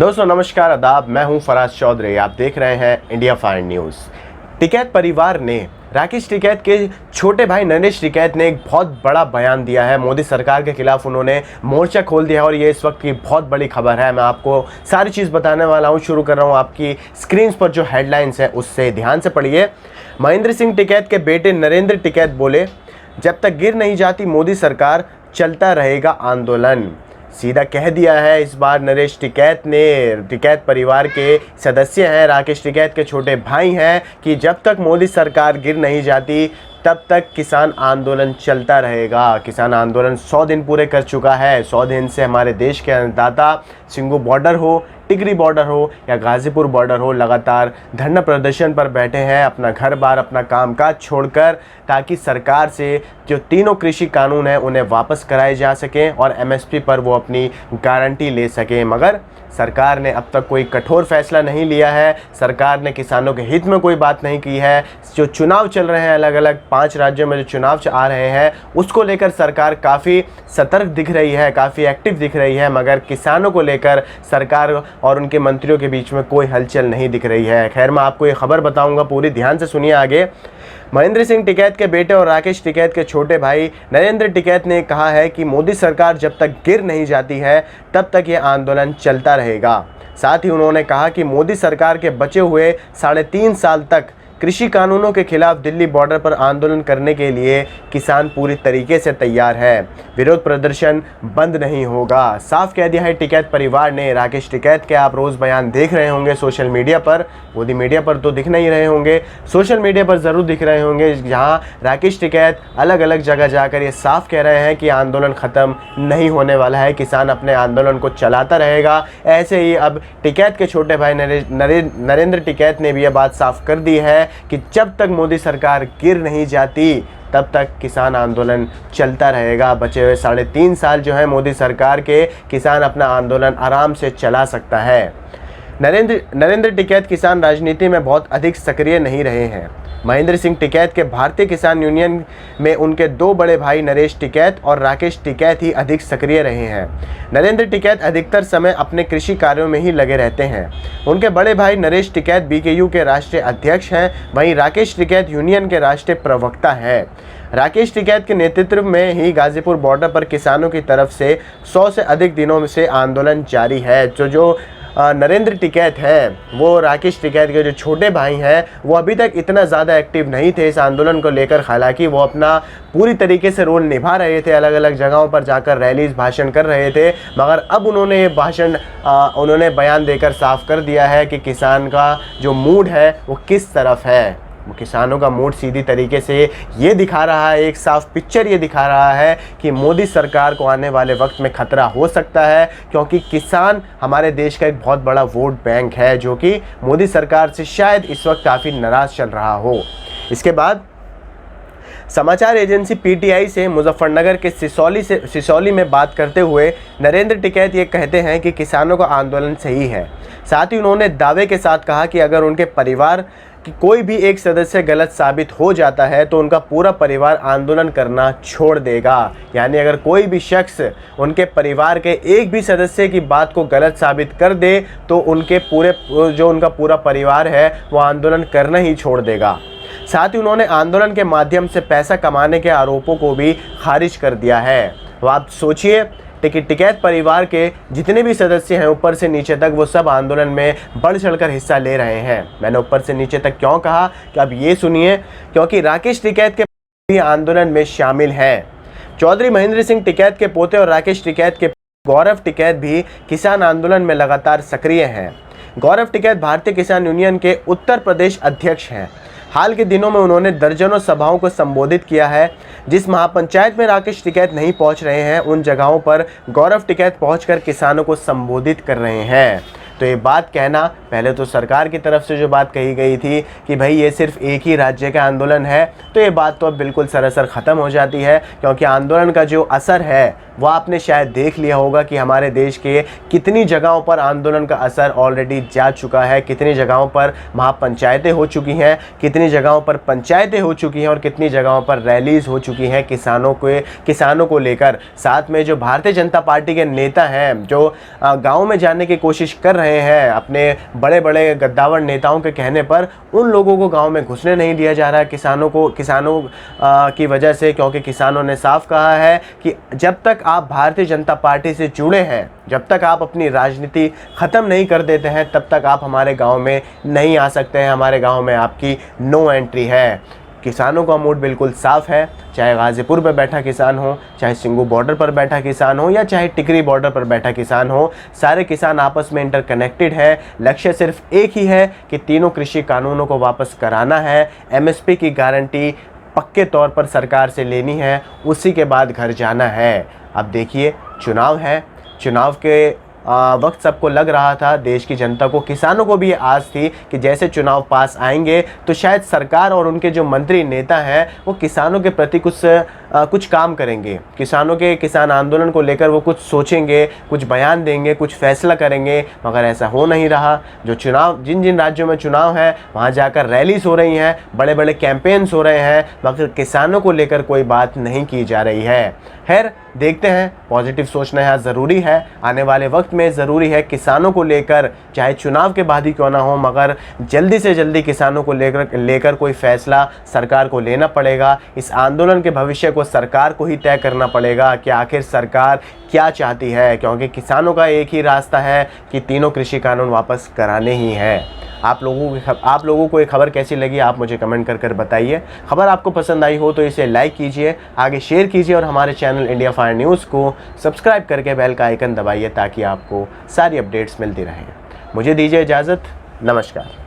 दोस्तों नमस्कार आदाब, मैं हूं फराज चौधरी। आप देख रहे हैं इंडिया फाइन न्यूज़। टिकैत परिवार ने राकेश टिकैत के छोटे भाई नरेश टिकैत ने एक बहुत बड़ा बयान दिया है। मोदी सरकार के खिलाफ उन्होंने मोर्चा खोल दिया है और ये इस वक्त की बहुत बड़ी खबर है। मैं आपको सारी चीज़ बताने वाला हूँ। शुरू कर रहा हूँ आपकी स्क्रीन पर जो हेडलाइंस है उससे ध्यान से पढ़िए। महेंद्र सिंह टिकैत के बेटे नरेंद्र टिकैत बोले, जब तक गिर नहीं जाती मोदी सरकार चलता रहेगा आंदोलन। सीधा कह दिया है इस बार नरेश टिकैत ने। टिकैत परिवार के सदस्य हैं, राकेश टिकैत के छोटे भाई हैं, कि जब तक मोदी सरकार गिर नहीं जाती तब तक किसान आंदोलन चलता रहेगा। किसान आंदोलन 100 दिन पूरे कर चुका है। 100 दिन से हमारे देश के अन्नदाता सिंगू बॉर्डर हो, टिकरी बॉर्डर हो या गाजीपुर बॉर्डर हो, लगातार धरना प्रदर्शन पर बैठे हैं, अपना घर बार अपना कामकाज छोड़कर, ताकि सरकार से जो तीनों कृषि कानून हैं उन्हें वापस कराए जा सकें और एमएसपी पर वो अपनी गारंटी ले सकें। मगर सरकार ने अब तक कोई कठोर फैसला नहीं लिया है। सरकार ने किसानों के हित में कोई बात नहीं की है। जो चुनाव चल रहे हैं, अलग अलग 5 राज्यों में जो चुनाव आ रहे हैं, उसको लेकर सरकार काफ़ी सतर्क दिख रही है, काफ़ी एक्टिव दिख रही है, मगर किसानों को लेकर सरकार और उनके मंत्रियों के बीच में कोई हलचल नहीं दिख रही है। खैर, मैं आपको ये खबर बताऊंगा, पूरी ध्यान से सुनिए आगे। महेंद्र सिंह टिकैत के बेटे और राकेश टिकैत के छोटे भाई नरेंद्र टिकैत ने कहा है कि मोदी सरकार जब तक गिर नहीं जाती है तब तक ये आंदोलन चलता रहेगा। साथ ही उन्होंने कहा कि मोदी सरकार के बचे हुए 3.5 साल तक कृषि कानूनों के खिलाफ दिल्ली बॉर्डर पर आंदोलन करने के लिए किसान पूरी तरीके से तैयार है। विरोध प्रदर्शन बंद नहीं होगा। साफ कह दिया है टिकैत परिवार ने। राकेश टिकैत के आप रोज़ बयान देख रहे होंगे सोशल मीडिया पर। मोदी मीडिया पर तो दिख नहीं रहे होंगे, सोशल मीडिया पर ज़रूर दिख रहे होंगे, जहाँ राकेश टिकैत अलग अलग जगह जाकर ये साफ कह रहे हैं कि आंदोलन ख़त्म नहीं होने वाला है, किसान अपने आंदोलन को चलाता रहेगा। ऐसे ही अब टिकैत के छोटे भाई नरेंद्र टिकैत ने भी ये बात साफ कर दी है कि जब तक मोदी सरकार गिर नहीं जाती तब तक किसान आंदोलन चलता रहेगा। बचे हुए 3.5 साल जो है मोदी सरकार के, किसान अपना आंदोलन आराम से चला सकता है। नरेंद्र टिकैत किसान राजनीति में बहुत अधिक सक्रिय नहीं रहे हैं। महेंद्र सिंह टिकैत के भारतीय किसान यूनियन में उनके 2 बड़े भाई नरेश टिकैत और राकेश टिकैत ही अधिक सक्रिय रहे हैं। नरेंद्र टिकैत अधिकतर समय अपने कृषि कार्यों में ही लगे रहते हैं। उनके बड़े भाई नरेश टिकैत बीकेयू के राष्ट्रीय अध्यक्ष हैं, वहीं राकेश टिकैत यूनियन के राष्ट्रीय प्रवक्ता हैं। राकेश टिकैत के नेतृत्व में ही गाजीपुर बॉर्डर पर किसानों की तरफ से 100 से अधिक दिनों से आंदोलन जारी है। जो नरेंद्र टिकैत हैं, वो राकेश टिकैत के जो छोटे भाई हैं, वो अभी तक इतना ज़्यादा एक्टिव नहीं थे इस आंदोलन को लेकर। हालांकि वो अपना पूरी तरीके से रोल निभा रहे थे, अलग अलग जगहों पर जाकर रैलीज भाषण कर रहे थे, मगर अब उन्होंने ये उन्होंने बयान देकर साफ कर दिया है कि किसान का जो मूड है वो किस तरफ है। वो किसानों का मूड सीधी तरीके से ये दिखा रहा है, एक साफ पिक्चर ये दिखा रहा है कि मोदी सरकार को आने वाले वक्त में खतरा हो सकता है, क्योंकि किसान हमारे देश का एक बहुत बड़ा वोट बैंक है, जो कि मोदी सरकार से शायद इस वक्त काफ़ी नाराज़ चल रहा हो। इसके बाद समाचार एजेंसी पीटीआई से मुजफ्फरनगर के सिसौली में बात करते हुए नरेंद्र टिकैत ये कहते हैं कि किसानों का आंदोलन सही है। साथ ही उन्होंने दावे के साथ कहा कि अगर उनके परिवार कि कोई भी एक सदस्य गलत साबित हो जाता है तो उनका पूरा परिवार आंदोलन करना छोड़ देगा। यानी अगर कोई भी शख्स उनके परिवार के एक भी सदस्य की बात को गलत साबित कर दे तो उनका पूरा परिवार है वो आंदोलन करना ही छोड़ देगा। साथ ही उन्होंने आंदोलन के माध्यम से पैसा कमाने के आरोपों को भी खारिज कर दिया है। तो आप सोचिए, टिकैत परिवार के जितने भी सदस्य हैं ऊपर से नीचे तक, वो सब आंदोलन में बढ़ चढ़कर हिस्सा ले रहे हैं। मैंने ऊपर से नीचे तक क्यों कहा कि अब ये सुनिए, क्योंकि राकेश टिकैत के भी आंदोलन में शामिल हैं। चौधरी महेंद्र सिंह टिकैत के पोते और राकेश टिकैत के गौरव टिकैत भी किसान आंदोलन में लगातार सक्रिय हैं। गौरव टिकैत भारतीय किसान यूनियन के उत्तर प्रदेश अध्यक्ष हैं। हाल के दिनों में उन्होंने दर्जनों सभाओं को संबोधित किया है। जिस महापंचायत में राकेश टिकैत नहीं पहुंच रहे हैं, उन जगहों पर गौरव टिकैत पहुंचकर किसानों को संबोधित कर रहे हैं। तो ये बात कहना, पहले तो सरकार की तरफ से जो बात कही गई थी कि भाई ये सिर्फ एक ही राज्य का आंदोलन है, तो ये बात तो अब बिल्कुल सरासर ख़त्म हो जाती है, क्योंकि आंदोलन का जो असर है वो आपने शायद देख लिया होगा कि हमारे देश के कितनी जगहों पर आंदोलन का असर ऑलरेडी जा चुका है, कितनी जगहों पर महापंचायतें हो चुकी हैं, कितनी जगहों पर पंचायतें हो चुकी हैं और कितनी जगहों पर रैलीज हो चुकी हैं किसानों को लेकर। साथ में जो भारतीय जनता पार्टी के नेता हैं, जो गाँव में जाने की कोशिश कर रहे रहे हैं अपने बड़े बड़े गद्दावर नेताओं के कहने पर, उन लोगों को गांव में घुसने नहीं दिया जा रहा है किसानों की वजह से, क्योंकि किसानों ने साफ कहा है कि जब तक आप भारतीय जनता पार्टी से जुड़े हैं, जब तक आप अपनी राजनीति ख़त्म नहीं कर देते हैं, तब तक आप हमारे गांव में नहीं आ सकते हैं, हमारे गांव में आपकी नो एंट्री है। किसानों का मूड बिल्कुल साफ़ है, चाहे गाज़ीपुर पर बैठा किसान हो, चाहे सिंगू बॉर्डर पर बैठा किसान हो, या चाहे टिकरी बॉर्डर पर बैठा किसान हो, सारे किसान आपस में इंटरकनेक्टेड है। लक्ष्य सिर्फ एक ही है कि तीनों कृषि कानूनों को वापस कराना है, एमएसपी की गारंटी पक्के तौर पर सरकार से लेनी है, उसी के बाद घर जाना है। अब देखिए, चुनाव है, चुनाव के वक्त सबको लग रहा था, देश की जनता को, किसानों को भी ये आस थी कि जैसे चुनाव पास आएंगे तो शायद सरकार और उनके जो मंत्री नेता हैं वो किसानों के प्रति कुछ काम करेंगे, किसान आंदोलन को लेकर वो कुछ सोचेंगे, कुछ बयान देंगे, कुछ फैसला करेंगे, मगर ऐसा हो नहीं रहा। जिन जिन राज्यों में चुनाव है वहाँ जाकर रैलीज हो रही हैं, बड़े बड़े कैंपेन्स हो रहे हैं, मगर किसानों को लेकर कोई बात नहीं की जा रही है। खैर, देखते हैं, पॉजिटिव सोचना यहाँ ज़रूरी है, आने वाले वक्त में ज़रूरी है किसानों को लेकर, चाहे चुनाव के बाद ही क्यों ना हो, मगर जल्दी से जल्दी किसानों को लेकर कोई फैसला सरकार को लेना पड़ेगा। इस आंदोलन के भविष्य को सरकार को ही तय करना पड़ेगा कि आखिर सरकार क्या चाहती है, क्योंकि किसानों का एक ही रास्ता है कि तीनों कृषि कानून वापस कराने ही हैं। आप लोगों को ये खबर कैसी लगी, आप मुझे कमेंट कर बताइए। खबर आपको पसंद आई हो तो इसे लाइक कीजिए, आगे शेयर कीजिए और हमारे चैनल इंडिया फायर न्यूज़ को सब्सक्राइब करके बेल का आइकन दबाइए ताकि आपको सारी अपडेट्स मिलती रहें। मुझे दीजिए इजाज़त, नमस्कार।